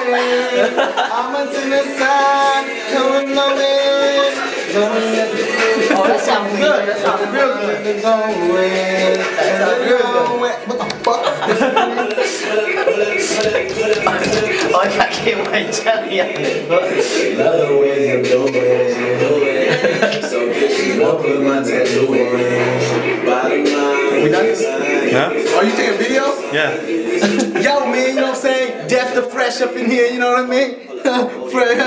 I'm until the sun, coming my way. Oh, that sounds good. That sounds real good. What the fuck? Oh, I can't wait to tell you. Another way you do it. So bitch, you won't put my tattoo on. Bottom line. We done? Huh? Are you taking video? Yeah. Yo, man, you know what I'm saying? Death to fresh up in here, you know what I mean? Fresh.